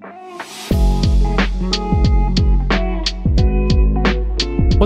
What's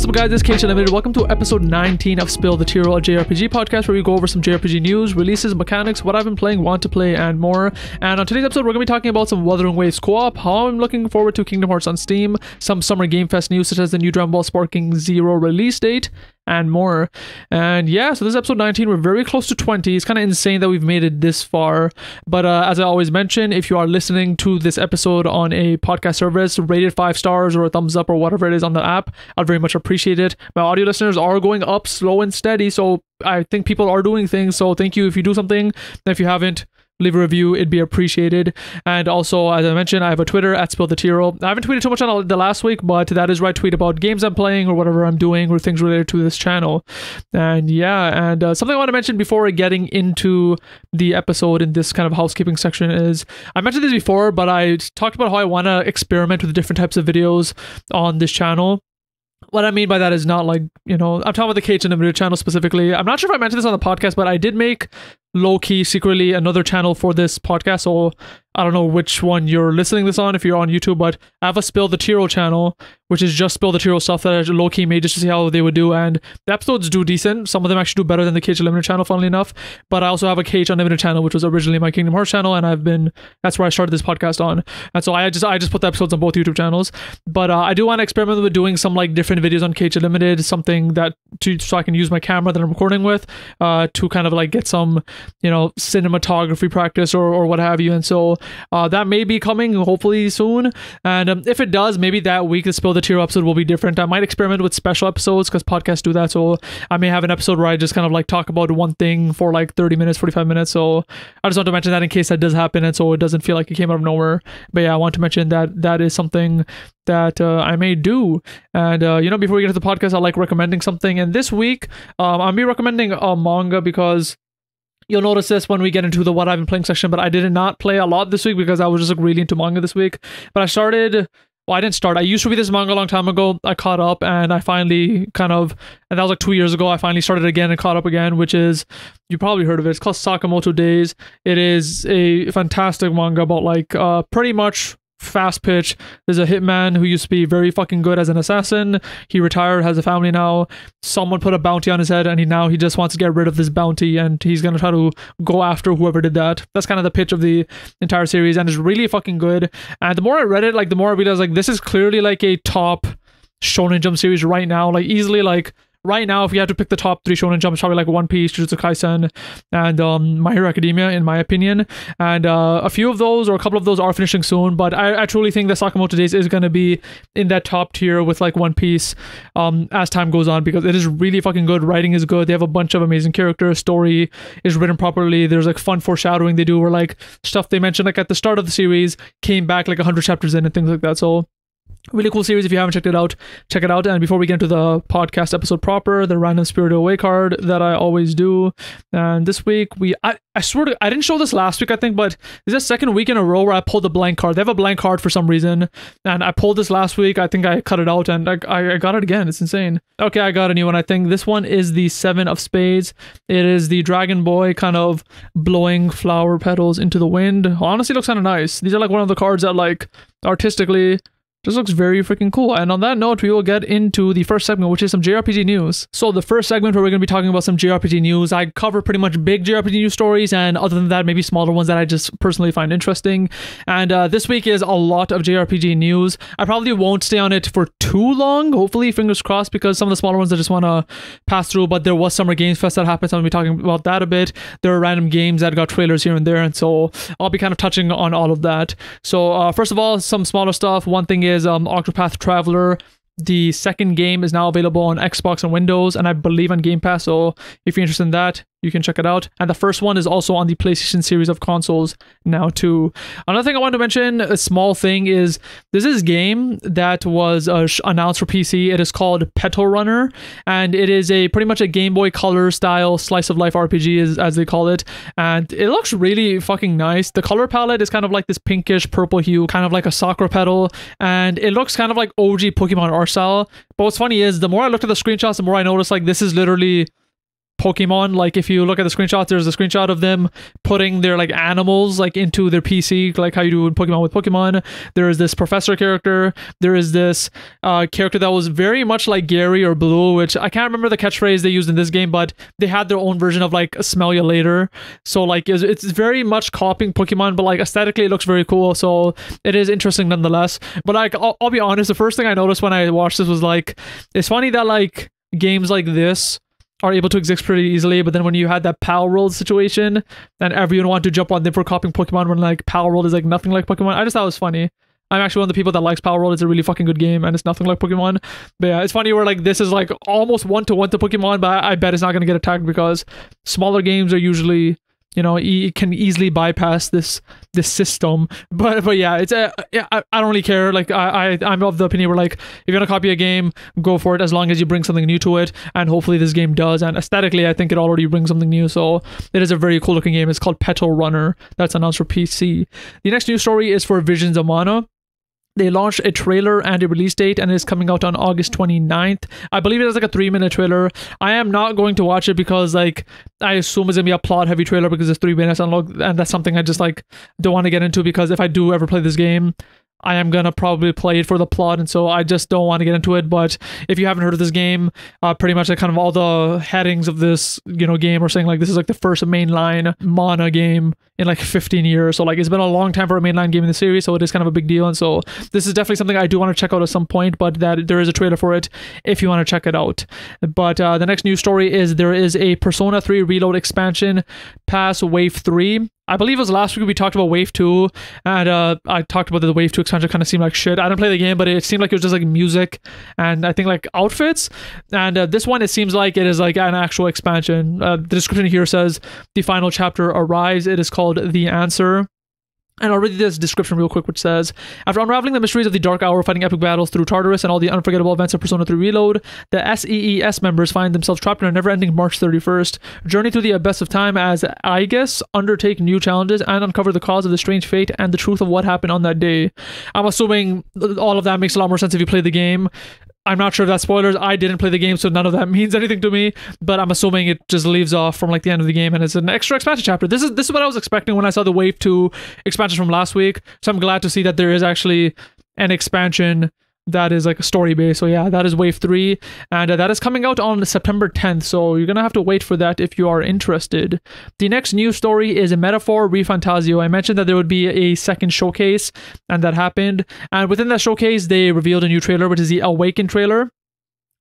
up guys, this is KhUnlimited. Welcome to episode 19 of Spill the Tearal, a JRPG podcast where we go over some JRPG news, releases, mechanics, what I've been playing, want to play, and more. And on today's episode, we're going to be talking about some Wuthering Waves co-op, how I'm looking forward to Kingdom Hearts on Steam, some Summer Game Fest news such as the new Dragon Ball Sparking Zero release date, and more. And yeah, so this is episode 19. We're very close to 20. It's kind of insane that we've made it this far. But as I always mention, if you are listening to this episode on a podcast service, rate it 5 stars or a thumbs up or whatever it is on the app, I'd very much appreciate it. My audio listeners are going up slow and steady, so I think people are doing things. So thank you if you do something. And if you haven't, leave a review, it'd be appreciated. And also, as I mentioned, I have a Twitter at Spill the Tearal. I haven't tweeted too much on the last week, but that is where I tweet about games I'm playing or whatever I'm doing or things related to this channel. And yeah, and something I want to mention before getting into the episode in this kind of housekeeping section is, I mentioned this before, but I talked about how I want to experiment with different types of videos on this channel. What I mean by that is not like, I'm talking about the KhUnlimited channel specifically. I'm not sure if I mentioned this on the podcast, but I did make low-key secretly another channel for this podcast, so I don't know which one you're listening this on if you're on YouTube, but I have a Spill the Tearal channel, which is just Spill the Tearal stuff that I low-key made just to see how they would do, and the episodes do decent. Some of them actually do better than the KhUnlimited channel, funnily enough, but I also have a KhUnlimited channel, which was originally my Kingdom Hearts channel, and that's where I started this podcast on, and so I just put the episodes on both YouTube channels. But I do want to experiment with doing some like different videos on KhUnlimited, something that so I can use my camera that I'm recording with to kind of like get some cinematography practice or what have you. And so that may be coming hopefully soon, and if it does, maybe that week the Spill the Tearal episode will be different. I might experiment with special episodes because podcasts do that, so I may have an episode where I just kind of like talk about one thing for like 30 minutes, 45 minutes. So I just want to mention that in case that does happen, and so it doesn't feel like it came out of nowhere. But yeah, I want to mention that is something that I may do. And before we get to the podcast, I like recommending something, and this week I'll be recommending a manga because you'll notice this when we get into the what I've been playing section, but I did not play a lot this week because I was just like really into manga this week. But I didn't start. I used to read this manga a long time ago. I caught up, and I finally and that was like 2 years ago, I finally started again and caught up again, which is, you probably heard of it. It's called Sakamoto Days. It is a fantastic manga about like pretty much fast pitch. There's a hitman who used to be very fucking good as an assassin. He retired, has a family now. Someone put a bounty on his head, and he just wants to get rid of this bounty, and he's gonna try to go after whoever did that. That's kind of the pitch of the entire series, and it's really fucking good. And the more I read it, like the more I realized like this is clearly like a top Shonen Jump series right now. Like easily, like right now, if you had to pick the top 3 Shonen Jump, it's probably like One Piece, Jujutsu Kaisen, and My Hero Academia, in my opinion. And a few of those, or a couple of those, are finishing soon. But I truly think that Sakamoto Days is going to be in that top tier with like One Piece as time goes on, because it is really fucking good. Writing is good. They have a bunch of amazing characters. Story is written properly. There's like fun foreshadowing they do, where like stuff they mentioned like at the start of the series came back like 100 chapters in and things like that. So really cool series. If you haven't checked it out, check it out. And before we get into the podcast episode proper, the random Spirited Away card that I always do, and this week I swear to, I didn't show this last week, I think, but this is the second week in a row where I pulled a blank card. They have a blank card for some reason, and I pulled this last week. I think I cut it out, and I got it again. It's insane. Okay, I got a new one. I think this one is the 7 of Spades. It is the Dragon Boy kind of blowing flower petals into the wind. Honestly, looks kind of nice. These are like one of the cards that like artistically just looks very freaking cool. And on that note, we will get into the first segment, which is some JRPG news. So the first segment where we're going to be talking about some JRPG news, I cover pretty much big JRPG news stories, and other than that, maybe smaller ones that I just personally find interesting. And this week is a lot of JRPG news. I probably won't stay on it for too long, hopefully, fingers crossed, because some of the smaller ones I just want to pass through. But there was Summer Games Fest that happened, so I'm going to be talking about that a bit. There are random games that got trailers here and there, and so I'll be kind of touching on all of that. So first of all, some smaller stuff. One thing is Octopath Traveler The second game is now available on Xbox and Windows, and I believe on Game Pass, so if you're interested in that, you can check it out. And the first one is also on the PlayStation series of consoles now too. Another thing I wanted to mention, a small thing, is there's this game that was announced for PC. It is called Petal Runner, and it is pretty much a Game Boy Color style slice of life RPG, as they call it. And it looks really fucking nice. The color palette is kind of like this pinkish purple hue, kind of like a Sakura petal, and it looks kind of like OG Pokemon art style. But what's funny is the more I looked at the screenshots, the more I noticed like this is literally Pokemon. Like if you look at the screenshots, there's a screenshot of them putting their like animals like into their PC, like how you do in Pokemon with Pokemon. There is this professor character. There is this character that was very much like Gary or Blue, which I can't remember the catchphrase they used in this game, but they had their own version of like smell you later. So like it's very much copying Pokemon, but like aesthetically it looks very cool. So it is interesting nonetheless. But like I'll be honest, the first thing I noticed when I watched this was like, it's funny that like games like this are able to exist pretty easily, but then when you had that Power World situation and everyone wanted to jump on them for copying Pokemon when like Power World is like nothing like Pokemon, I just thought it was funny. I'm actually one of the people that likes Power World. It's a really fucking good game and it's nothing like Pokemon. But yeah, it's funny where like this is like almost one-to-one to Pokemon, but I bet it's not going to get attacked because smaller games are usually, you know, it can easily bypass this system. But yeah, it's I don't really care. Like I'm of the opinion where like if you're gonna copy a game, go for it as long as you bring something new to it, and hopefully this game does. And aesthetically, I think it already brings something new. So it is a very cool looking game. It's called Petal Runner. That's announced for PC. The next news story is for Visions of Mana. They launched a trailer and a release date, and it's coming out on August 29th. I believe it is like a 3-minute trailer. I am not going to watch it because like I assume it's gonna be a plot heavy trailer because it's 3 minutes, and that's something I just like don't want to get into, because if I do ever play this game, I am gonna probably play it for the plot, and so I just don't want to get into it. But if you haven't heard of this game, pretty much like kind of all the headings of this, you know, game are saying like this is like the first mainline Mana game in like 15 years. So like it's been a long time for a mainline game in the series, so it is kind of a big deal. And so this is definitely something I do want to check out at some point, but that there is a trailer for it if you want to check it out. But the next news story is there is a Persona 3 Reload expansion pass Wave 3. I believe it was last week we talked about Wave 2, and I talked about the Wave 2 expansion kind of seemed like shit. I didn't play the game, but it seemed like it was just like music and I think like outfits. And this one, it seems like it is like an actual expansion. The description here says, the final chapter arrives. It is called The Answer. And I'll read this description real quick, which says, after unraveling the mysteries of the Dark Hour, fighting epic battles through Tartarus, and all the unforgettable events of Persona 3 Reload, the SEES members find themselves trapped in a never-ending March 31st journey through the abyss of time as Aegis undertake new challenges and uncover the cause of the strange fate and the truth of what happened on that day. I'm assuming all of that makes a lot more sense if you play the game. I'm not sure if that's spoilers. I didn't play the game, so none of that means anything to me, but I'm assuming it just leaves off from like the end of the game and it's an extra expansion chapter. This is what I was expecting when I saw the Wave 2 expansion from last week, so I'm glad to see that there is actually an expansion that is like a story base. So yeah, that is Wave 3, and that is coming out on September 10th, so you're gonna have to wait for that if you are interested. The next news story is a Metaphor ReFantazio. I mentioned that there would be a second showcase, and that happened, and within that showcase they revealed a new trailer, which is the Awaken trailer.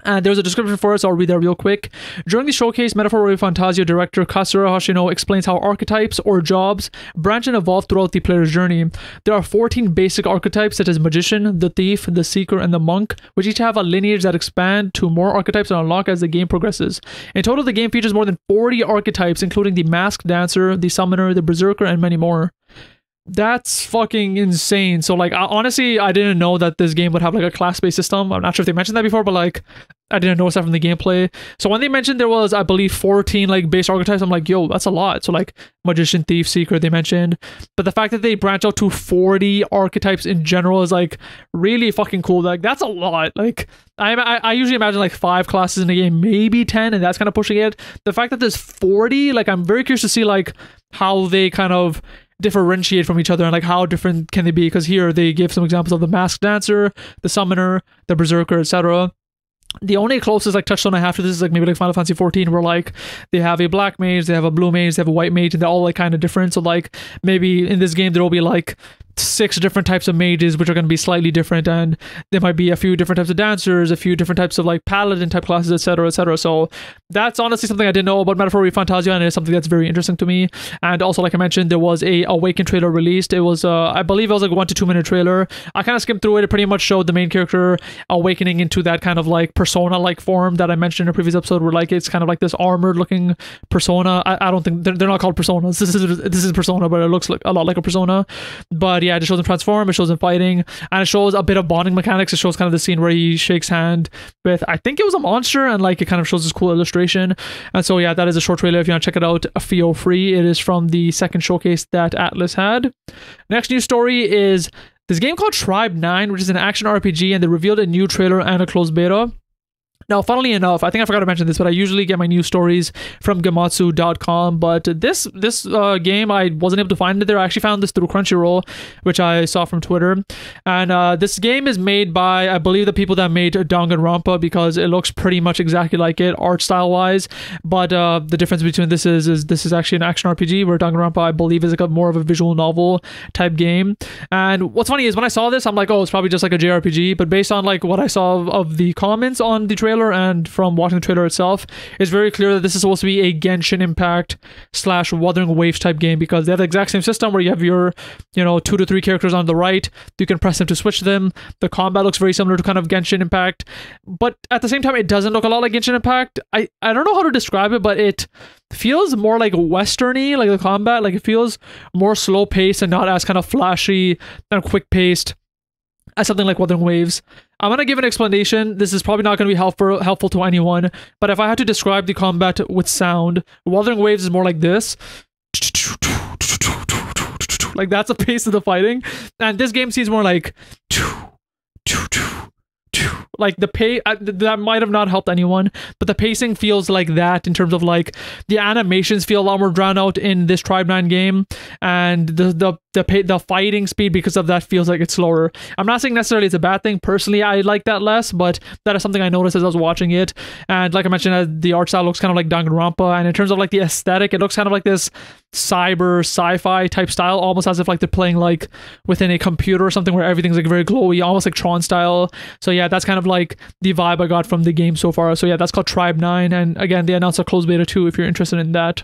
And there's a description for it, so I'll read that real quick. During the showcase, Metaphor ReFantazio director Katsura Hoshino explains how archetypes, or jobs, branch and evolve throughout the player's journey. There are 14 basic archetypes, such as Magician, the Thief, the Seeker, and the Monk, which each have a lineage that expand to more archetypes and unlock as the game progresses. In total, the game features more than 40 archetypes, including the Masked Dancer, the Summoner, the Berserker, and many more. That's fucking insane. So like honestly, I didn't know that this game would have like a class-based system. I'm not sure if they mentioned that before, but like I didn't notice that from the gameplay. So when they mentioned there was, I believe, 14 like base archetypes, I'm like, yo, that's a lot. So like Magician, Thief, Seeker they mentioned, but the fact that they branch out to 40 archetypes in general is like really fucking cool. Like that's a lot. Like I usually imagine like 5 classes in a game, maybe 10, and that's kind of pushing it. The fact that there's 40, like I'm very curious to see like how they kind of differentiate from each other and like how different can they be, because here they give some examples of the Masked Dancer, the Summoner, the Berserker, etc. The only closest like touchstone I have to this is like maybe like Final Fantasy 14, where like they have a black mage, they have a blue mage, they have a white mage, and they're all like kind of different. So like maybe in this game there will be like 6 different types of mages which are going to be slightly different, and there might be a few different types of dancers, a few different types of like paladin type classes, etc, etc. So that's honestly something I didn't know about Metaphor ReFantazio, and it's something that's very interesting to me. And also, like I mentioned, there was a Awaken trailer released. It was I believe it was like a 1 to 2 minute trailer. I kind of skimmed through it. It pretty much showed the main character awakening into that kind of like persona like form that I mentioned in a previous episode, where like it's kind of like this armored looking persona. I don't think they're not called personas. This is persona, but it looks like a lot like a persona. But yeah, it shows him transform, it shows him fighting, and it shows a bit of bonding mechanics. It shows kind of the scene where he shakes hand with, I think it was a monster, and like it kind of shows this cool illustration. And so yeah, that is a short trailer. If you want to check it out, feel free. It is from the second showcase that Atlas had. Next news story is this game called Tribe 9, which is an action RPG, and they revealed a new trailer and a closed beta. Now, funnily enough, I think I forgot to mention this, but I usually get my news stories from Gematsu.com. But this game, I wasn't able to find it there. I actually found this through Crunchyroll, which I saw from Twitter. And this game is made by, I believe, the people that made Danganronpa, because it looks pretty much exactly like it, art style wise. But the difference between this is this is actually an action RPG, where Danganronpa, I believe, is like more of a visual novel type game. And what's funny is when I saw this, I'm like, oh, it's probably just like a JRPG. But based on like what I saw of the comments on the trailer and from watching the trailer itself, it's very clear that this is supposed to be a Genshin Impact / Wuthering Waves type game, because they have the exact same system where you have your 2 to 3 characters on the right. You can press them to switch them. The combat looks very similar to kind of Genshin Impact, but at the same time, it doesn't look a lot like Genshin Impact. I don't know how to describe it, but it feels more like westerny, like the combat. Like, it feels more slow paced and not as kind of flashy and quick paced as something like Wuthering Waves. I'm going to give an explanation. This is probably not going to be helpful to anyone, but if I had to describe the combat with sound, Wuthering Waves is more like this. Like, that's the pace of the fighting. And this game seems more like the pace that might have not helped anyone, but the pacing feels like that in terms of like the animations feel a lot more drawn out in this Tribe 9 game, and the fighting speed because of that feels like it's slower. I'm not saying necessarily it's a bad thing. Personally, I like that less, but that is something I noticed as I was watching it. And like I mentioned, the art style looks kind of like Danganronpa, and in terms of like the aesthetic, it looks kind of like this cyber sci-fi type style, almost as if like they're playing like within a computer or something, where everything's like very glowy, almost like Tron style. So yeah, that's kind of like the vibe I got from the game so far. So yeah, that's called Tribe 9, and again, they announced a closed beta too if you're interested in that.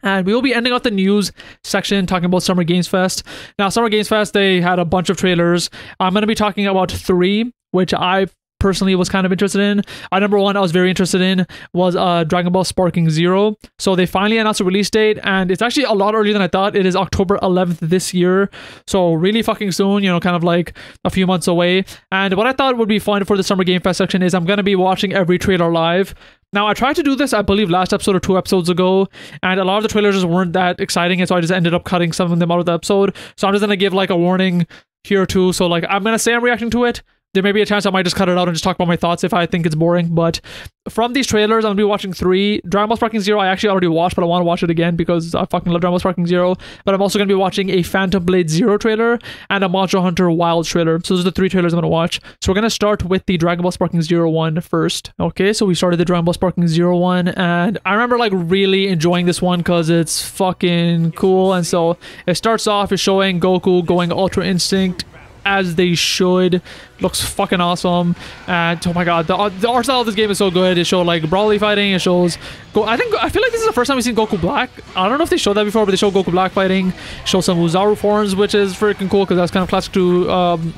And we will be ending out the news section talking about Summer Games Fest. Now, Summer Games Fest, they had a bunch of trailers. I'm going to be talking about 3, which I personally was kind of interested in. Number 1 I was very interested in was Dragon Ball Sparking Zero. So they finally announced a release date, and it's actually a lot earlier than I thought. It is October 11th this year. So really fucking soon, kind of like a few months away. And what I thought would be fun for the Summer Game Fest section is I'm going to be watching every trailer live. Now, I tried to do this, I believe, last episode or 2 episodes ago, and a lot of the trailers just weren't that exciting, and so I just ended up cutting some of them out of the episode. So I'm just going to give like a warning here too. So like, I'm going to say I'm reacting to it. There may be a chance I might just cut it out and just talk about my thoughts if I think it's boring. But from these trailers, I'm going to be watching 3. Dragon Ball Sparking Zero, I actually already watched, but I want to watch it again because I fucking love Dragon Ball Sparking Zero. But I'm also going to be watching a Phantom Blade Zero trailer and a Monster Hunter Wilds trailer. So those are the 3 trailers I'm going to watch. So we're going to start with the Dragon Ball Sparking Zero one first. Okay, so we started the Dragon Ball Sparking Zero one, and I remember like really enjoying this one because it's fucking cool. And so it starts off, it's showing Goku going Ultra Instinct, as they should. Looks fucking awesome. And oh my god, the art style of this game is so good. It showed like Broly fighting. It shows I feel like this is the first time we've seen Goku Black. I don't know if they showed that before, but they showed Goku Black fighting. Show some Uzaru forms, which is freaking cool because that's kind of classic to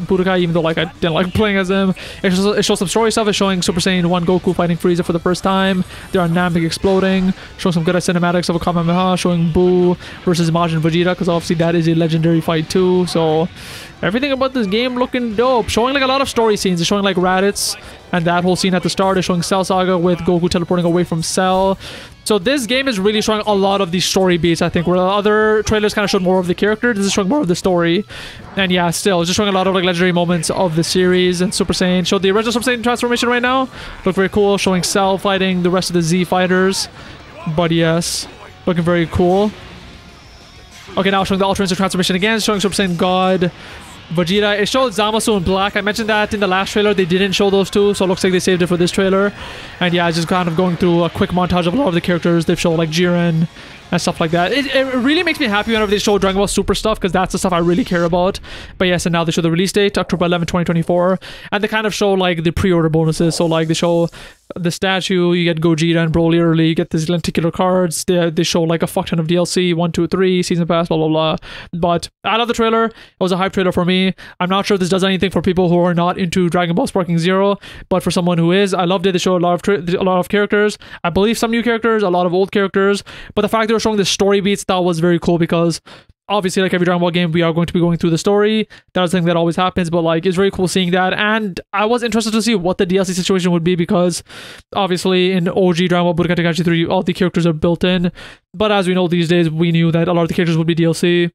Budokai, even though like I didn't like playing as him. It shows some story stuff. It's showing Super Saiyan 1 Goku fighting Frieza for the first time. There are Namek exploding. Showing some good cinematics of a Kamehameha. Showing Buu versus Majin Vegeta, because obviously that is a legendary fight too. So everything about this game looking dope. Showing like a lot of story scenes. It's showing like Raditz and that whole scene at the start. It's showing Cell Saga with Goku teleporting away from Cell. So this game is really showing a lot of these story beats, I think, where the other trailers kind of showed more of the character. This is showing more of the story. And yeah, still, it's just showing a lot of like legendary moments of the series. And Super Saiyan showed the original Super Saiyan transformation right now. Look very cool. Showing Cell fighting the rest of the Z fighters. But yes, looking very cool. Okay, now showing the Ultra Instinct transformation again. Showing Super Saiyan God Vegeta. It showed Zamasu in black. I mentioned that in the last trailer. They didn't show those two, so it looks like they saved it for this trailer. And yeah, it's just kind of going through a quick montage of a lot of the characters. They've shown like Jiren and stuff like that. It really makes me happy whenever they show Dragon Ball Super stuff, because that's the stuff I really care about. But yes, and now they show the release date, October 11, 2024. And they kind of show like the pre-order bonuses. So like they show the statue, you get Gogeta and Broly early, you get these lenticular cards, they show like a fuck ton of DLC, 1, 2, 3, season pass, blah blah blah. But I love the trailer. It was a hype trailer for me. I'm not sure if this does anything for people who are not into Dragon Ball Sparking Zero, but for someone who is, I loved it. They show a lot of characters. I believe some new characters, a lot of old characters, but the fact they were showing the story beats, that was very cool, because obviously, like every Dragon Ball game, we are going to be going through the story. That's the thing that always happens, but like, it's very cool seeing that. And I was interested to see what the DLC situation would be, because obviously in OG Dragon Ball Budokai Tenkaichi 3, all the characters are built in. But as we know these days, we knew that a lot of the characters would be DLC.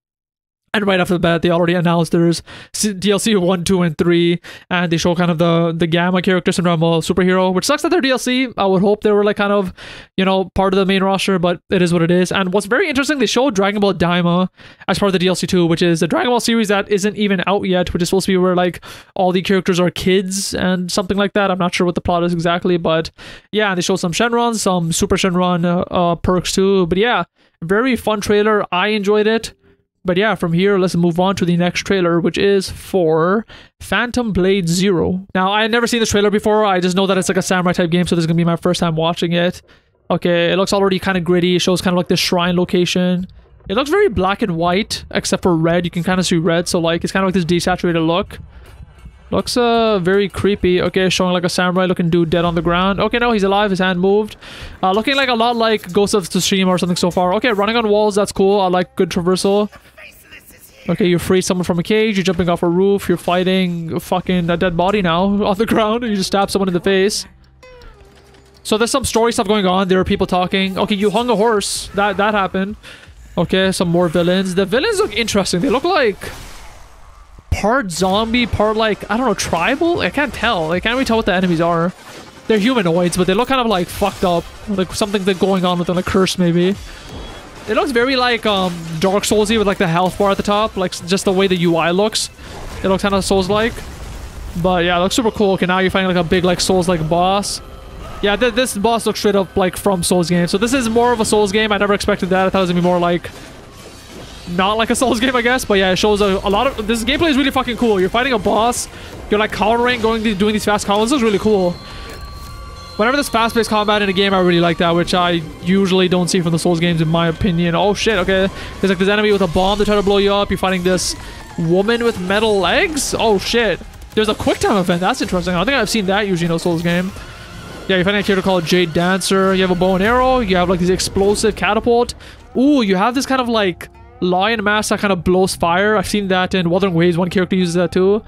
And right after the bat, they already announced there's DLC 1, 2, and 3, and they show kind of the Gamma character, Cinderella superhero, which sucks that they're DLC. I would hope they were like kind of, you know, part of the main roster, but it is what it is. And what's very interesting, they showed Dragon Ball Daima as part of the DLC 2, which is a Dragon Ball series that isn't even out yet, which is supposed to be where like all the characters are kids and something like that. I'm not sure what the plot is exactly, but yeah, they showed some Shenron, some Super Shenron perks too. But yeah, very fun trailer. I enjoyed it. But yeah, from here, let's move on to the next trailer, which is for Phantom Blade Zero. Now, I had never seen this trailer before. I just know that it's like a samurai type game, so this is going to be my first time watching it. Okay, it looks already kind of gritty. It shows kind of like this shrine location. It looks very black and white, except for red. You can kind of see red, so like it's kind of like this desaturated look. Looks very creepy. Okay, showing like a samurai looking dude dead on the ground. Okay, no, he's alive. His hand moved. Looking like a lot like Ghost of Tsushima or something so far. Okay, running on walls. That's cool. I like good traversal. Okay, you free someone from a cage. You're jumping off a roof. You're fighting fucking a dead body now on the ground. You just stab someone in the face. So there's some story stuff going on. There are people talking. Okay, you hung a horse. That happened. Okay, some more villains. The villains look interesting. They look like part zombie, part like, I don't know, tribal? I can't tell. I can't really tell what the enemies are. They're humanoids, but they look kind of like fucked up. Like something that's going on with them, like curse maybe. It looks very like Dark Souls-y with like the health bar at the top. Like just the way the UI looks. It looks kind of Souls-like. But yeah, it looks super cool. Okay, now you're fighting like a big like Souls-like boss. Yeah, this boss looks straight up like from Souls game. So this is more of a Souls game. I never expected that. I thought it was gonna be more like not like a Souls game, I guess. But yeah, it shows a lot of this gameplay is really fucking cool. You're fighting a boss. You're like countering, doing these fast combos. This is really cool. Whenever there's fast-paced combat in a game, I really like that, which I usually don't see from the Souls games, in my opinion. Oh shit, okay. There's like this enemy with a bomb to try to blow you up. You're fighting this woman with metal legs. Oh shit. There's a quick time event. That's interesting. I don't think I've seen that usually in a Souls game. Yeah, you're fighting a character called Jade Dancer. You have a bow and arrow. You have like these explosive catapult. Ooh, you have this kind of like lion mask that kind of blows fire. I've seen that in Wuthering Waves. One character uses that too.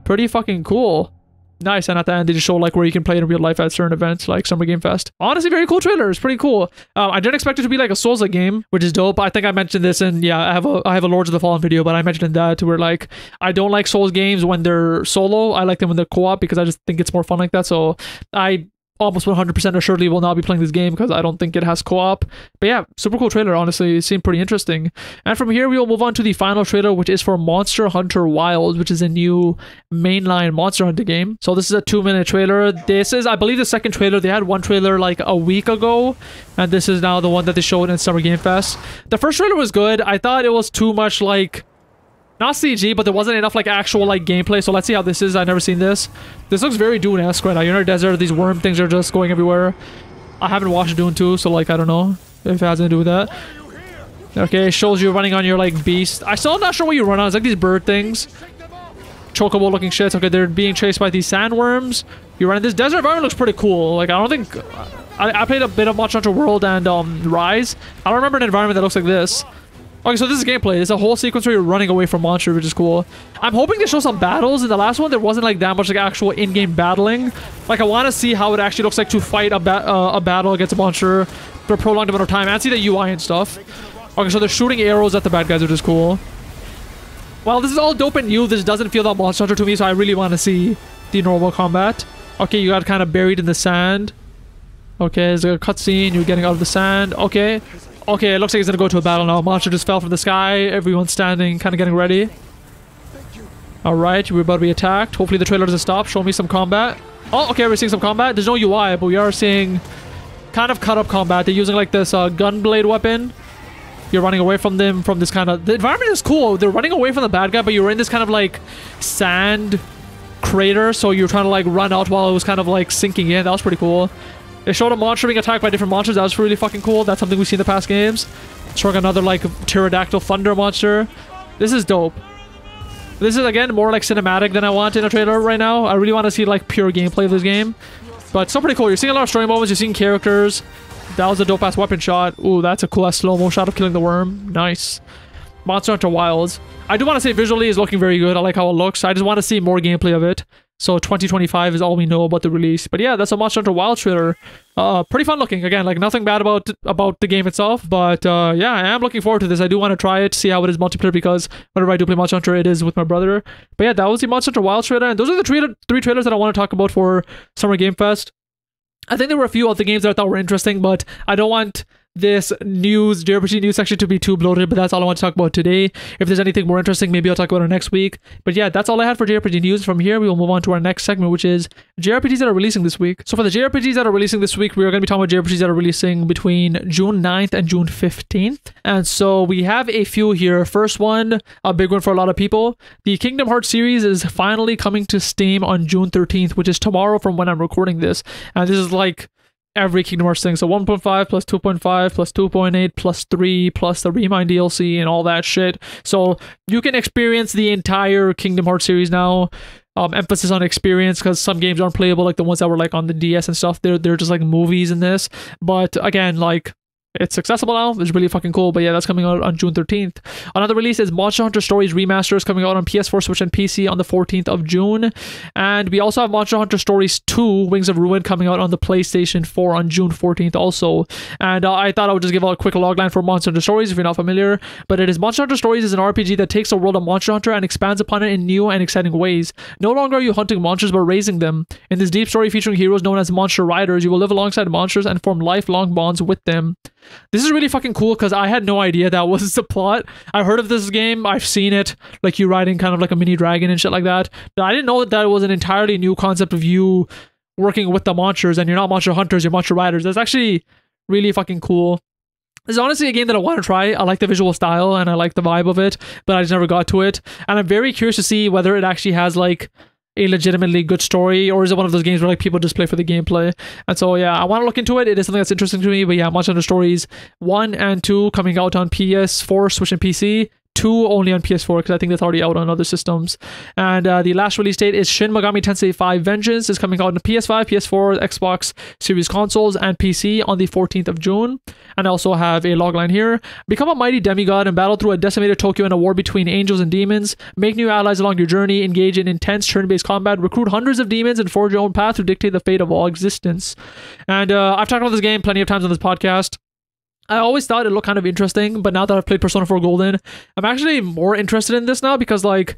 Pretty fucking cool. Nice. And at the end, they just show like where you can play it in real life at certain events like Summer Game Fest. Honestly, very cool trailer. It's pretty cool. I didn't expect it to be like a Souls-like game, which is dope. I think I mentioned this, and yeah, I have a Lords of the Fallen video, but I mentioned in that where like I don't like Souls games when they're solo. I like them when they're co-op because I just think it's more fun like that. So I almost 100% assuredly will not be playing this game because I don't think it has co-op. But yeah, super cool trailer, honestly. It seemed pretty interesting. And from here, we will move on to the final trailer, which is for Monster Hunter Wilds, which is a new mainline Monster Hunter game. So this is a 2-minute trailer. This is, I believe, the second trailer. They had one trailer like a week ago, and this is now the one that they showed in Summer Game Fest. The first trailer was good. I thought it was too much like, not CG, but there wasn't enough like actual like gameplay. So let's see how this is. I've never seen this. This looks very Dune-esque right now. You're in a desert. These worm things are just going everywhere. I haven't watched Dune 2, so like I don't know if it has anything to do with that. Okay, it shows you running on your like beast. I still am not sure what you run on. It's like these bird things. Chocobo looking shits. Okay, they're being chased by these sandworms. You run in this desert environment. Looks pretty cool. Like I don't think I played a bit of Monster Hunter World and Rise. I don't remember an environment that looks like this. Okay, so this is gameplay. It's a whole sequence where you're running away from monsters, which is cool. I'm hoping to show some battles. In the last one, there wasn't like that much like actual in-game battling. Like I want to see how it actually looks like to fight a battle against a monster for a prolonged amount of time and see the UI and stuff. Okay, so they're shooting arrows at the bad guys, which is cool. Well, this is all dope and new. This doesn't feel that Monster Hunter to me, so I really want to see the normal combat. Okay, you got kind of buried in the sand. Okay, there's a cutscene. You're getting out of the sand. Okay. Okay, it looks like he's gonna go to a battle now. Monster just fell from the sky. Everyone's standing, kind of getting ready. Alright, we're about to be attacked. Hopefully the trailer doesn't stop. Show me some combat. Oh, okay, we're seeing some combat. There's no UI, but we are seeing kind of cut up combat. They're using like this gun blade weapon. You're running away from them from this kind of... The environment is cool. They're running away from the bad guy, but you're in this kind of like sand crater. So you're trying to like run out while it was kind of like sinking in. That was pretty cool. They showed a monster being attacked by different monsters. That was really fucking cool. That's something we've seen in the past games. Showing another like pterodactyl thunder monster. This is dope. This is again more like cinematic than I want in a trailer right now. I really want to see like pure gameplay of this game. But still pretty cool. You're seeing a lot of story moments. You're seeing characters. That was a dope ass weapon shot. Ooh, that's a cool ass slow-mo shot of killing the worm. Nice. Monster Hunter Wilds. I do want to say visually is looking very good. I like how it looks. I just want to see more gameplay of it. So 2025 is all we know about the release. But yeah, that's a Monster Hunter Wilds trailer. Pretty fun looking. Again, like nothing bad about the game itself. But yeah, I am looking forward to this. I do want to try it, see how it is multiplayer, because whenever I do play Monster Hunter, it is with my brother. But yeah, that was the Monster Hunter Wilds trailer. And those are the three trailers that I want to talk about for Summer Game Fest. I think there were a few other games that I thought were interesting, but I don't want this JRPG news section to be too bloated, but that's all I want to talk about today. If there's anything more interesting, maybe I'll talk about it next week. But yeah, that's all I had for JRPG news. From here, we will move on to our next segment, which is JRPGs that are releasing this week. So for the JRPGs that are releasing this week, we are going to be talking about JRPGs that are releasing between June 9th and June 15th. And so we have a few here. First one, a big one for a lot of people. The Kingdom Hearts series is finally coming to Steam on June 13th, which is tomorrow from when I'm recording this. And this is like every Kingdom Hearts thing. So 1.5 plus 2.5 plus 2.8 plus 3 plus the Remind DLC and all that shit. So you can experience the entire Kingdom Hearts series now. Emphasis on experience, because some games aren't playable, like the ones that were like on the DS and stuff. They're just like movies in this. But again, like, it's accessible now. It's really fucking cool. But yeah, that's coming out on June 13th. Another release is Monster Hunter Stories Remasters, coming out on PS4, Switch, and PC on the 14th of June. And we also have Monster Hunter Stories 2, Wings of Ruin, coming out on the PlayStation 4 on June 14th also. And I thought I would just give a quick logline for Monster Hunter Stories if you're not familiar. But it is Monster Hunter Stories is an RPG that takes the world of Monster Hunter and expands upon it in new and exciting ways. No longer are you hunting monsters, but raising them. In this deep story featuring heroes known as Monster Riders, you will live alongside monsters and form lifelong bonds with them. This is really fucking cool, because I had no idea that was the plot. I heard of this game, I've seen it, like you riding kind of like a mini dragon and shit like that. But I didn't know that it was an entirely new concept of you working with the monsters, and you're not monster hunters, you're monster riders. That's actually really fucking cool. This is honestly a game that I want to try. I like the visual style and I like the vibe of it, but I just never got to it. And I'm very curious to see whether it actually has like a legitimately good story, or is it one of those games where like people just play for the gameplay. And so yeah, I want to look into it. It is something that's interesting to me. But yeah, Monster Hunter Stories 1 and 2 coming out on PS4, Switch, and PC. 2 only on PS4, because I think that's already out on other systems. And the last release date is Shin Megami Tensei 5 Vengeance. Is coming out on PS5, PS4, Xbox Series consoles, and PC on the 14th of June. And I also have a logline here. Become a mighty demigod and battle through a decimated Tokyo in a war between angels and demons. Make new allies along your journey. Engage in intense turn-based combat. Recruit hundreds of demons and forge your own path to dictate the fate of all existence. And I've talked about this game plenty of times on this podcast. I always thought it looked kind of interesting, but now that I've played Persona 4 Golden, I'm actually more interested in this now, because like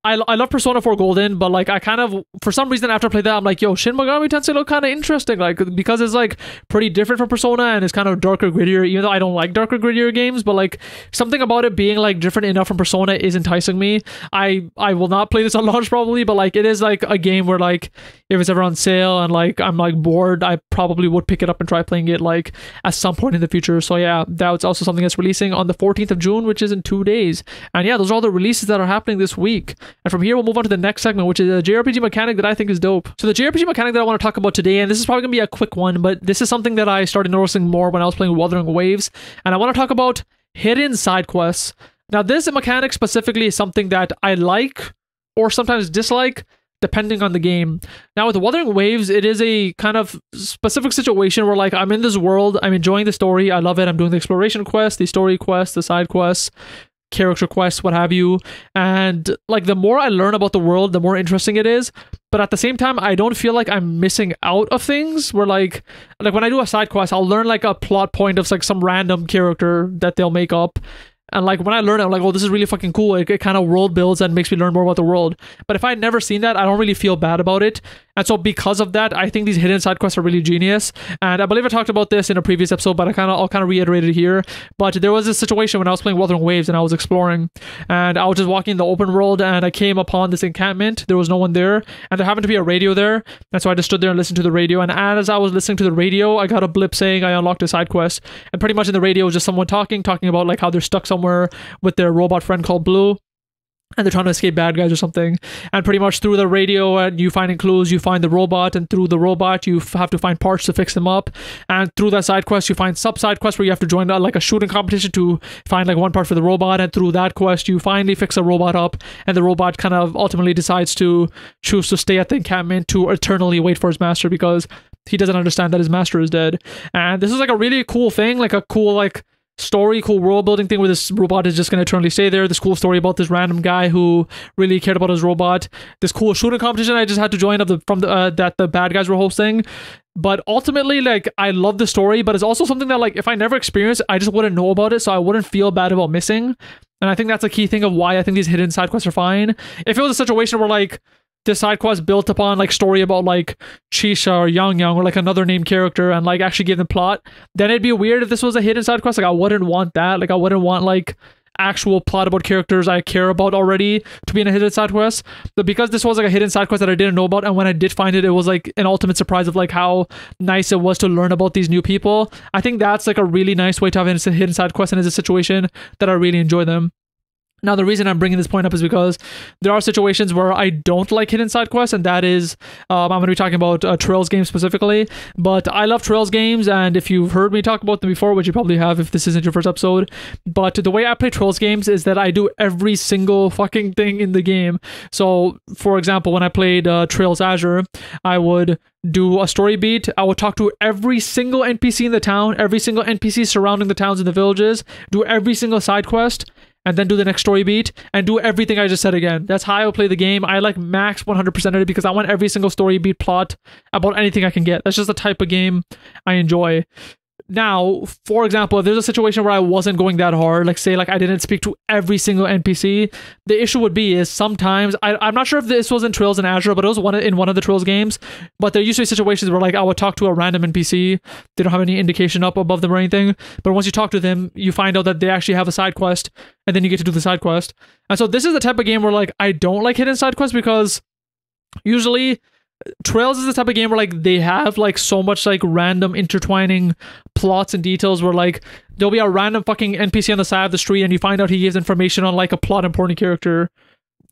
I love Persona 4 Golden, but like I kind of, for some reason after I played that, I'm like, yo, Shin Megami Tensei look kind of interesting, like, because it's like pretty different from Persona and it's kind of darker, grittier, even though I don't like darker, grittier games, but like something about it being like different enough from Persona is enticing me. I will not play this on launch probably, but like it is like a game where like if it's ever on sale and like I'm like bored, I probably would pick it up and try playing it like at some point in the future. So yeah, that's also something that's releasing on the 14th of June, which is in 2 days. And yeah, those are all the releases that are happening this week. And from here, we'll move on to the next segment, which is a JRPG mechanic that I think is dope. So the JRPG mechanic that I want to talk about today, and this is probably going to be a quick one, but this is something that I started noticing more when I was playing Wuthering Waves, and I want to talk about hidden side quests. Now, this mechanic specifically is something that I like or sometimes dislike, depending on the game. Now, with Wuthering Waves, it is a kind of specific situation where like I'm in this world, I'm enjoying the story, I love it, I'm doing the exploration quests, the story quests, the side quests, character quests, what have you, and like the more I learn about the world, the more interesting it is. But at the same time, I don't feel like I'm missing out of things where like when I do a side quest, I'll learn like a plot point of like some random character that they'll make up. And like when I learn it, I'm like, oh, this is really fucking cool. It kind of world builds and makes me learn more about the world. But if I had never seen that, I don't really feel bad about it. And so because of that, I think these hidden side quests are really genius. And I believe I talked about this in a previous episode, but I'll kind of reiterate it here. But there was this situation when I was playing Wuthering Waves and I was exploring, and I was just walking in the open world, and I came upon this encampment. There was no one there, and there happened to be a radio there. And so I just stood there and listened to the radio. And as I was listening to the radio, I got a blip saying I unlocked a side quest. And pretty much in the radio was just someone talking about like how they're stuck somewhere with their robot friend called Blue, and they're trying to escape bad guys or something. And pretty much through the radio, and you finding clues, you find the robot, and through the robot you have to find parts to fix them up. And through that side quest you find sub-side quests where you have to join like a shooting competition to find like one part for the robot. And through that quest you finally fix a robot up, and the robot kind of ultimately decides to choose to stay at the encampment to eternally wait for his master, because he doesn't understand that his master is dead. And this is like a really cool thing, like a cool like story, cool world building thing where this robot is just going to eternally stay there. This cool story about this random guy who really cared about his robot. This cool shooting competition I just had to join up that the bad guys were hosting. But ultimately, like, I love the story, but it's also something that, like, if I never experienced, I just wouldn't know about it, so I wouldn't feel bad about missing. And I think that's a key thing of why I think these hidden side quests are fine. If it was a situation where, like, this side quest built upon like story about like Chisha or Yang or like another named character and like actually give them plot, then it'd be weird if this was a hidden side quest. Like I wouldn't want that. Like I wouldn't want like actual plot about characters I care about already to be in a hidden side quest. But because this was like a hidden side quest that I didn't know about, and when I did find it, it was like an ultimate surprise of like how nice it was to learn about these new people. I think that's like a really nice way to have a hidden side quest, and it's a situation that I really enjoy them. Now, the reason I'm bringing this point up is because there are situations where I don't like hidden side quests, and that is, I'm going to be talking about Trails games specifically, but I love Trails games, and if you've heard me talk about them before, which you probably have if this isn't your first episode, but the way I play Trails games is that I do every single fucking thing in the game. So, for example, when I played Trails Azure, I would do a story beat. I would talk to every single NPC in the town, every single NPC surrounding the towns and the villages, do every single side quest, and then do the next story beat and do everything I just said again. That's how I play the game. I like max 100% of it because I want every single story beat plot about anything I can get. That's just the type of game I enjoy. Now, for example, if there's a situation where I wasn't going that hard, like say like I didn't speak to every single NPC, the issue would be is sometimes, I'm not sure if this was in Trails and Azure, but it was in one of the Trails games, but there used to be situations where like I would talk to a random NPC, they don't have any indication up above them or anything, but once you talk to them, you find out that they actually have a side quest, and then you get to do the side quest. And so this is the type of game where like I don't like hidden side quests because usually Trails is the type of game where like they have like so much like random intertwining plots and details where like there'll be a random fucking NPC on the side of the street and you find out he gives information on like a plot important character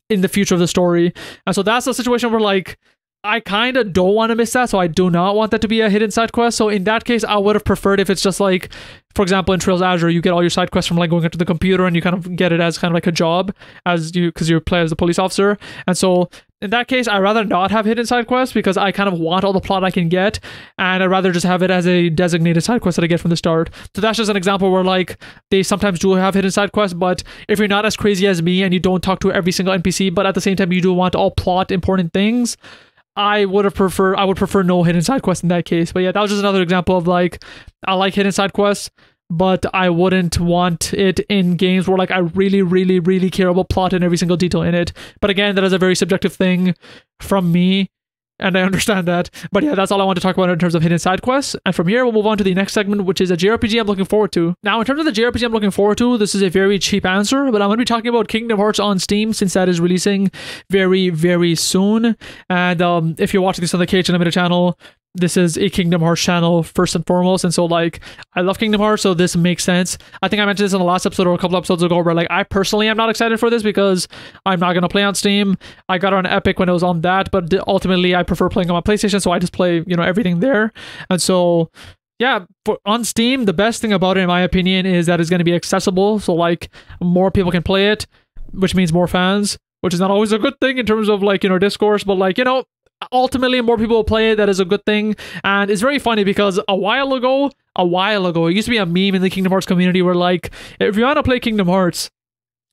in the future of the story. And so that's a situation where like I kind of don't want to miss that, so I do not want that to be a hidden side quest. So in that case, I would have preferred if it's just like, for example, in Trails Azure, you get all your side quests from like going into the computer and you kind of get it as kind of like a job as you, because you play as the police officer. And so in that case, I'd rather not have hidden side quests because I kind of want all the plot I can get, and I'd rather just have it as a designated side quest that I get from the start. So that's just an example where like they sometimes do have hidden side quests, but if you're not as crazy as me and you don't talk to every single NPC, but at the same time you do want all plot important things, I would prefer no hidden side quest in that case. But yeah, that was just another example of like, I like hidden side quests, but I wouldn't want it in games where like I really, really, really care about plot and every single detail in it. But again, that is a very subjective thing from me, and I understand that. But yeah, that's all I want to talk about in terms of hidden side quests. And from here, we'll move on to the next segment, which is a JRPG I'm looking forward to. Now, in terms of the JRPG I'm looking forward to, this is a very cheap answer, but I'm going to be talking about Kingdom Hearts on Steam since that is releasing very, very soon. And if you're watching this on the KhUnlimited channel, this is a Kingdom Hearts channel first and foremost, and so like I love Kingdom Hearts, so this makes sense. I think I mentioned this in the last episode or a couple episodes ago where like I personally am not excited for this because I'm not gonna play on Steam. I got it on Epic when it was on that, but ultimately I prefer playing on my PlayStation, so I just play, you know, everything there. And so yeah, on Steam, the best thing about it in my opinion is that it's going to be accessible, so like more people can play it, which means more fans, which is not always a good thing in terms of like, you know, discourse, but like, you know, ultimately more people will play it. That is a good thing. And it's very funny because a while ago it used to be a meme in the Kingdom Hearts community where like, if you want to play Kingdom Hearts,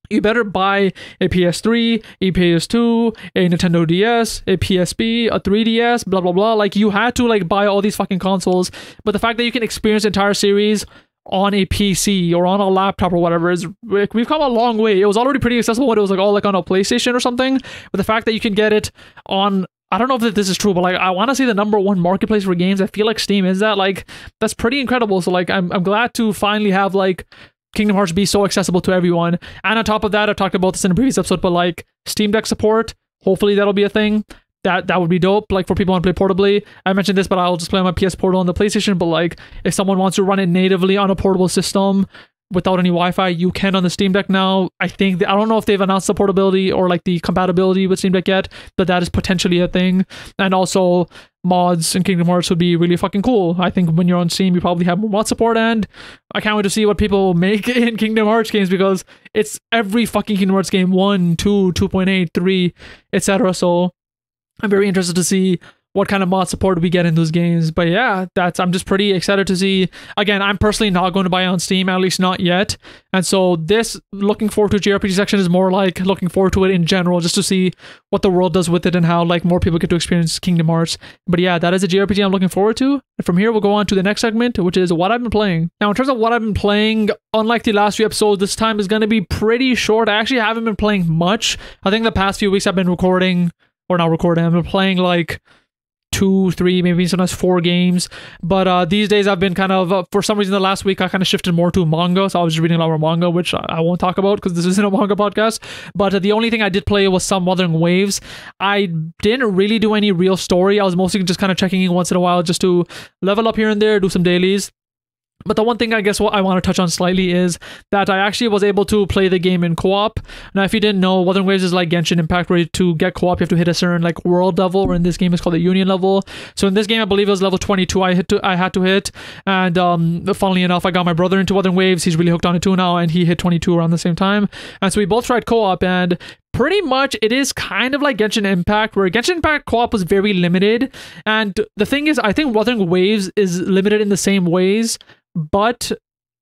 you better buy a PS3, a PS2, a Nintendo DS, a PSP, a 3DS, blah blah blah. Like you had to like buy all these fucking consoles, but the fact that you can experience the entire series on a PC or on a laptop or whatever is like, we've come a long way. It was already pretty accessible when it was like all like on a PlayStation or something, but the fact that you can get it on, I don't know if this is true, but like I want to see the #1 marketplace for games. I feel like Steam is that. Like that's pretty incredible. So like I'm glad to finally have like Kingdom Hearts be so accessible to everyone. And on top of that, I've talked about this in a previous episode, but like Steam Deck support, hopefully that'll be a thing. That would be dope, like for people who want to play portably. I mentioned this, but I'll just play on my PS Portal on the PlayStation. But like if someone wants to run it natively on a portable system without any Wi-Fi, you can on the Steam Deck now. I don't know if they've announced the portability or like the compatibility with Steam Deck yet, but that is potentially a thing. And also mods in Kingdom Hearts would be really fucking cool. I think when you're on Steam, you probably have more mod support, and I can't wait to see what people make in Kingdom Hearts games because it's every fucking Kingdom Hearts game, 1, 2, 2.8, 3, etc. So I'm very interested to see what kind of mod support we get in those games. But yeah, I'm just pretty excited to see. Again, I'm personally not going to buy it on Steam, at least not yet. And so this looking forward to JRPG section is more like looking forward to it in general, just to see what the world does with it and how like more people get to experience Kingdom Hearts. But yeah, that is a JRPG I'm looking forward to. And from here, we'll go on to the next segment, which is what I've been playing. Now, in terms of what I've been playing, unlike the last few episodes, this time is going to be pretty short. I actually haven't been playing much. I think the past few weeks I've been recording, or not recording, I've been playing like 2, 3, maybe sometimes 4 games. But these days I've been kind of, for some reason the last week I kind of shifted more to manga. So I was just reading a lot more manga, which I won't talk about because this isn't a manga podcast. But the only thing I did play was some Wuthering Waves. I didn't really do any real story. I was mostly just kind of checking in once in a while just to level up here and there, do some dailies. But the one thing I guess what I want to touch on slightly is that I actually was able to play the game in co-op. Now, if you didn't know, Wuthering Waves is like Genshin Impact, where to get co-op you have to hit a certain like world level, or in this game it's called the Union level. So in this game, I believe it was level 22 I had to hit. And funnily enough, I got my brother into Wuthering Waves. He's really hooked on it too now, and he hit 22 around the same time. And so we both tried co-op, and pretty much it is kind of like Genshin Impact, where Genshin Impact co-op was very limited. And the thing is, I think Wuthering Waves is limited in the same ways, but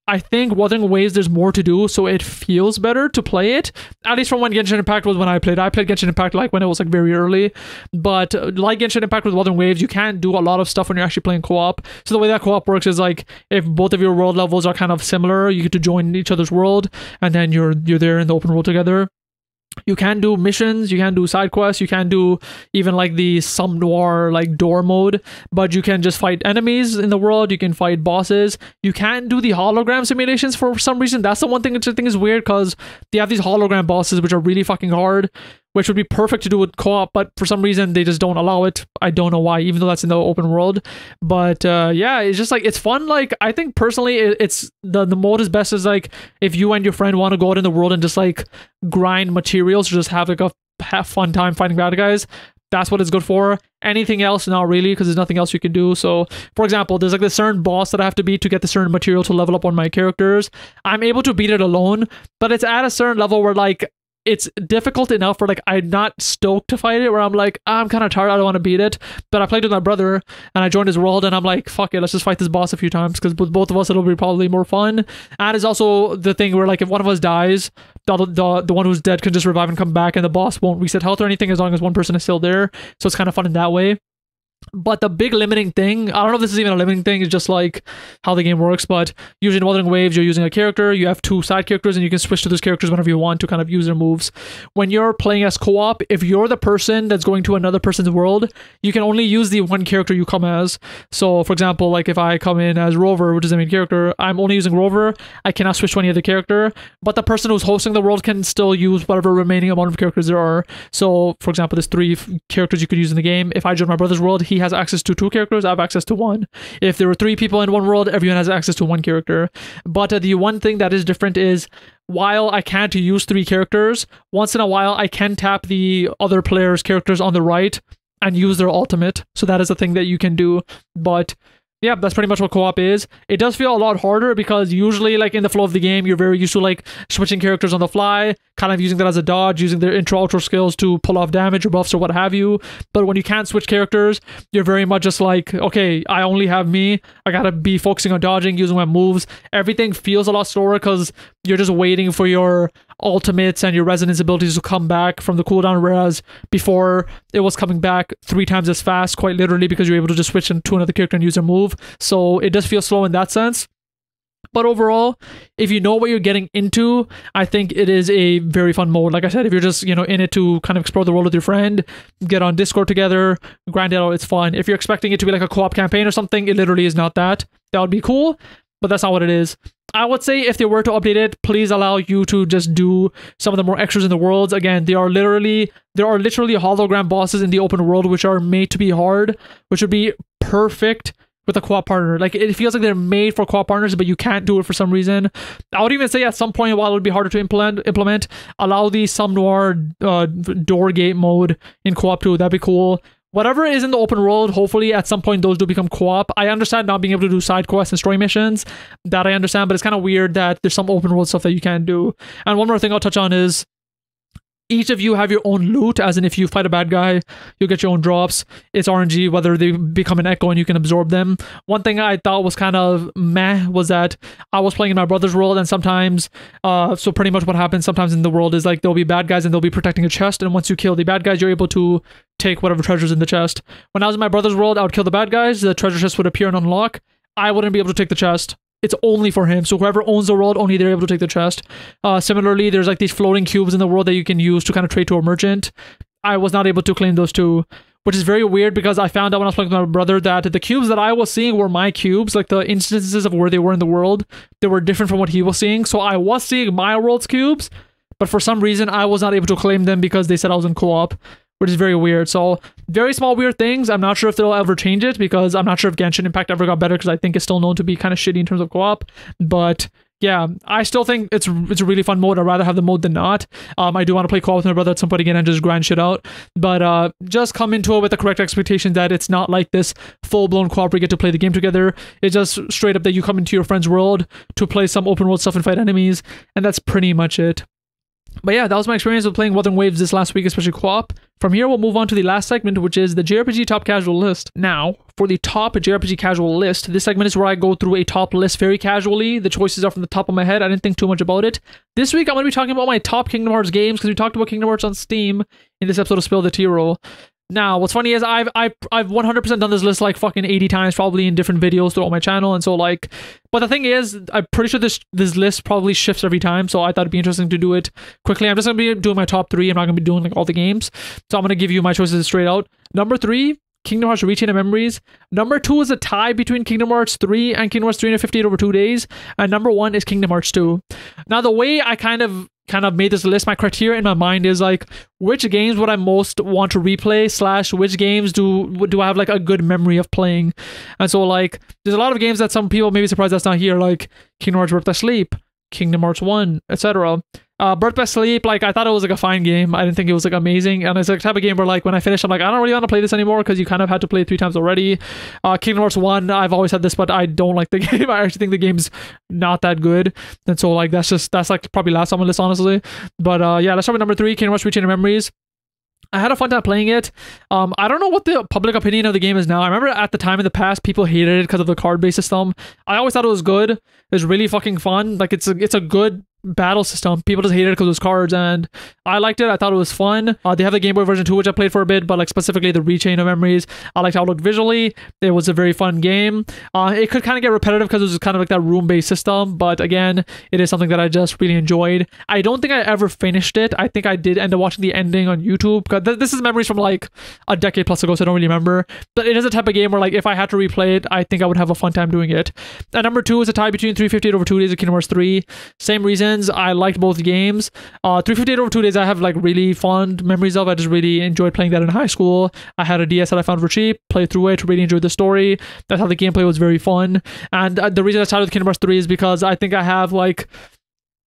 I think Wuthering Waves there's more to do, so it feels better to play it, at least from when Genshin Impact was when I played Genshin Impact like when it was like very early. But like Genshin Impact with Wuthering Waves, you can't do a lot of stuff when you're actually playing co-op. So the way that co-op works is like if both of your world levels are kind of similar, you get to join each other's world, and then you're there in the open world together. You can do missions, you can do side quests, you can do even like the Some Noir like door mode, but you can just fight enemies in the world, you can fight bosses. You can't do the hologram simulations for some reason. That's the one thing which I think is weird, because they have these hologram bosses which are really fucking hard, which would be perfect to do with co-op, but for some reason they just don't allow it. I don't know why, even though that's in the open world. But yeah, it's just like, it's fun. Like, I think personally it's the mode is best is like if you and your friend want to go out in the world and just like grind materials or just have like a fun time fighting bad guys. That's what it's good for. Anything else, not really, because there's nothing else you can do. So, for example, there's like this certain boss that I have to beat to get the certain material to level up on my characters. I'm able to beat it alone, but it's at a certain level where like it's difficult enough where like I'm not stoked to fight it, where I'm like, I'm kind of tired, I don't want to beat it. But I played with my brother and I joined his world, and I'm like, fuck it, let's just fight this boss a few times, because with both of us it'll be probably more fun. And it's also the thing where like if one of us dies, the one who's dead can just revive and come back, and the boss won't reset health or anything as long as one person is still there. So it's kind of fun in that way. But the big limiting thing, I don't know if this is even a limiting thing, it's just like how the game works, but usually in Wuthering Waves, you're using a character, you have 2 side characters, and you can switch to those characters whenever you want to kind of use their moves. When you're playing as co-op, if you're the person that's going to another person's world, you can only use the one character you come as. So, for example, like if I come in as Rover, which is the main character, I'm only using Rover, I cannot switch to any other character, but the person who's hosting the world can still use whatever remaining amount of characters there are. So, for example, there's 3 characters you could use in the game. If I join my brother's world, he has access to 2 characters, I have access to 1. If there were 3 people in one world, everyone has access to 1 character. But the one thing that is different is, while I can't use 3 characters, once in a while I can tap the other player's characters on the right and use their ultimate. So that is a thing that you can do. But yeah, that's pretty much what co-op is. It does feel a lot harder because usually like in the flow of the game, you're very used to like switching characters on the fly, kind of using that as a dodge, using their intro-outro skills to pull off damage or buffs or what have you. But when you can't switch characters, you're very much just like, okay, I only have me. I gotta be focusing on dodging, using my moves. Everything feels a lot slower because you're just waiting for your ultimates and your resonance abilities to come back from the cooldown, whereas before it was coming back 3 times as fast, quite literally, because you're able to just switch into another character and use their move. So it does feel slow in that sense. But overall, if you know what you're getting into, I think it is a very fun mode. Like I said, if you're just, in it to kind of explore the world with your friend, get on Discord together, grind it out, it's fun. If you're expecting it to be like a co-op campaign or something, it literally is not that. That would be cool, but that's not what it is. I would say if they were to update it, please allow you to just do some of the more extras in the worlds. Again, there are literally hologram bosses in the open world which are made to be hard, which would be perfect with a co-op partner. Like, it feels like they're made for co-op partners, but you can't do it for some reason. I would even say at some point, while it would be harder to implement, allow the Some Noir door gate mode in co-op too. That'd be cool. Whatever is in the open world, hopefully at some point those do become co-op. I understand not being able to do side quests and story missions. That I understand, but it's kind of weird that there's some open world stuff that you can't do. And one more thing I'll touch on is, each of you have your own loot, as in if you fight a bad guy, you'll get your own drops. It's RNG whether they become an echo and you can absorb them. One thing I thought was kind of meh was that I was playing in my brother's world, and sometimes, so pretty much what happens sometimes in the world is like there'll be bad guys and they'll be protecting a chest, and once you kill the bad guys, you're able to take whatever treasure's in the chest. When I was in my brother's world, I would kill the bad guys, the treasure chest would appear and unlock. I wouldn't be able to take the chest. It's only for him. So whoever owns the world, only they're able to take the chest. Similarly, there's like these floating cubes in the world that you can use to kind of trade to a merchant. I was not able to claim those two, which is very weird because I found out when I was playing with my brother that the cubes that I was seeing were my cubes, like the instances of where they were in the world, they were different from what he was seeing. So I was seeing my world's cubes, but for some reason I was not able to claim them because they said I was in co-op, which is very weird. So very small weird things. I'm not sure if they'll ever change it because I'm not sure if Genshin Impact ever got better because I think it's still known to be kind of shitty in terms of co-op. But yeah, I still think it's a really fun mode. I'd rather have the mode than not. I do want to play co-op with my brother at some point again and just grind shit out. But just come into it with the correct expectation that it's not like this full-blown co-op where you get to play the game together. It's just straight up that you come into your friend's world to play some open world stuff and fight enemies. And that's pretty much it. But yeah, that was my experience with playing Wuthering Waves this last week, especially co-op. From here, we'll move on to the last segment, which is the JRPG Top Casual List. Now, for the top JRPG Casual List, this segment is where I go through a top list very casually. The choices are from the top of my head. I didn't think too much about it. This week, I'm going to be talking about my top Kingdom Hearts games, because we talked about Kingdom Hearts on Steam in this episode of Spill the Tearal. Now, what's funny is I've 100% done this list like fucking 80 times, probably in different videos throughout my channel, and so like, but the thing is, I'm pretty sure this list probably shifts every time, so I thought it'd be interesting to do it quickly. I'm just gonna be doing my top 3. I'm not gonna be doing like all the games, so I'm gonna give you my choices straight out. Number 3, Kingdom Hearts Rechain of Memories. Number 2 is a tie between Kingdom Hearts 3 and Kingdom Hearts 358 over 2 days, and number 1 is Kingdom Hearts 2. Now, the way I kind of made this list, my criteria in my mind is like, which games would I most want to replay / which games do I have like a good memory of playing. And so like, there's a lot of games that some people may be surprised that's not here, like Kingdom Hearts Birth by Sleep, Kingdom Hearts 1, etc. Birth by Sleep, like, I thought it was like a fine game. I didn't think it was like amazing, and it's like the type of game where like when I finish, I'm like, I don't really want to play this anymore because you kind of had to play it 3 times already. Kingdom Hearts 1, I've always had this, but I don't like the game. I actually think the game's not that good, and so like that's like probably last on my list, honestly. But yeah, let's start with number 3, Kingdom Hearts Rechain of Memories. I had a fun time playing it. I don't know what the public opinion of the game is now. I remember at the time in the past, people hated it because of the card-based system. I always thought it was good. It was really fucking fun. Like, it's a good battle system. People just hated it because it was cards, and I liked it. I thought it was fun. They have the Game Boy version too, which I played for a bit, but like specifically the Rechain of Memories, I liked how it looked visually. It was a very fun game. It could kind of get repetitive because it was kind of like that room-based system, but again, it is something that I just really enjoyed. I don't think I ever finished it. I think I did end up watching the ending on YouTube, because this is memories from like a decade plus ago, so I don't really remember. But it is a type of game where like if I had to replay it, I think I would have a fun time doing it. And number 2 is a tie between 358 over 2 days and Kingdom Hearts 3. Same reason. I liked both games. 358 over 2 days I have like really fond memories of. I just really enjoyed playing that in high school. I had a DS that I found for cheap, played through it, really enjoyed the story. That's how the gameplay was very fun. And the reason I started with Kingdom Hearts 3 is because I think I have like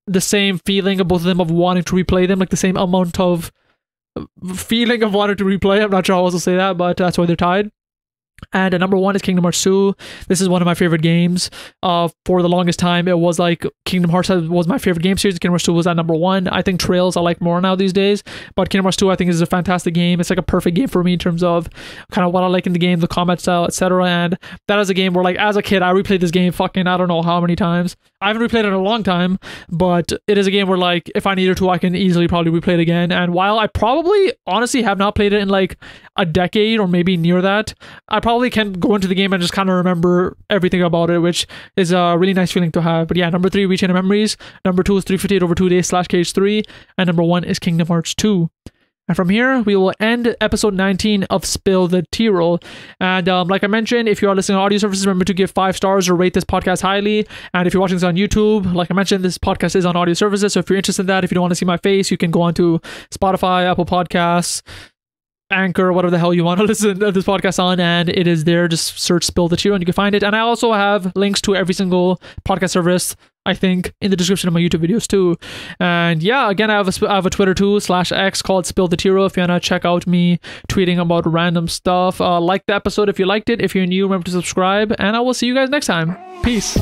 the same feeling of both of them, of wanting to replay them, like the same amount of feeling of wanting to replay. I'm not sure how else to say that, but that's why they're tied. And number 1 is Kingdom Hearts 2. This is one of my favorite games. For the longest time, it was like Kingdom Hearts was my favorite game series. Kingdom Hearts 2 was at number 1. I think Trails I like more now these days, but Kingdom Hearts 2 I think is a fantastic game. It's like a perfect game for me in terms of kind of what I like in the game, the combat style, etc. And that is a game where like as a kid, I replayed this game fucking I don't know how many times. I haven't replayed it in a long time, but it is a game where like if I needed to, I can easily probably replay it again. And while I probably honestly have not played it in like a decade or maybe near that, I probably can go into the game and just kind of remember everything about it, which is a really nice feeling to have. But yeah, number 3, Rechain of Memories. Number 2 is 358 over 2 days / KH3. And number 1 is Kingdom Hearts 2. And from here, we will end episode 19 of Spill the Tearal. And like I mentioned, if you are listening on audio services, remember to give 5 stars or rate this podcast highly. And if you're watching this on YouTube, like I mentioned, this podcast is on audio services. So if you're interested in that, if you don't want to see my face, you can go on to Spotify, Apple Podcasts, Anchor, whatever the hell you want to listen to this podcast on, and it is there. Just search Spill the Tearal and you can find it. And I also have links to every single podcast service, I think, in the description of my YouTube videos too. And yeah, again, I have a Twitter too /X called Spill the Tearal if you want to check out me tweeting about random stuff. Like the episode if you liked it. If you're new, remember to subscribe, and I will see you guys next time. Peace.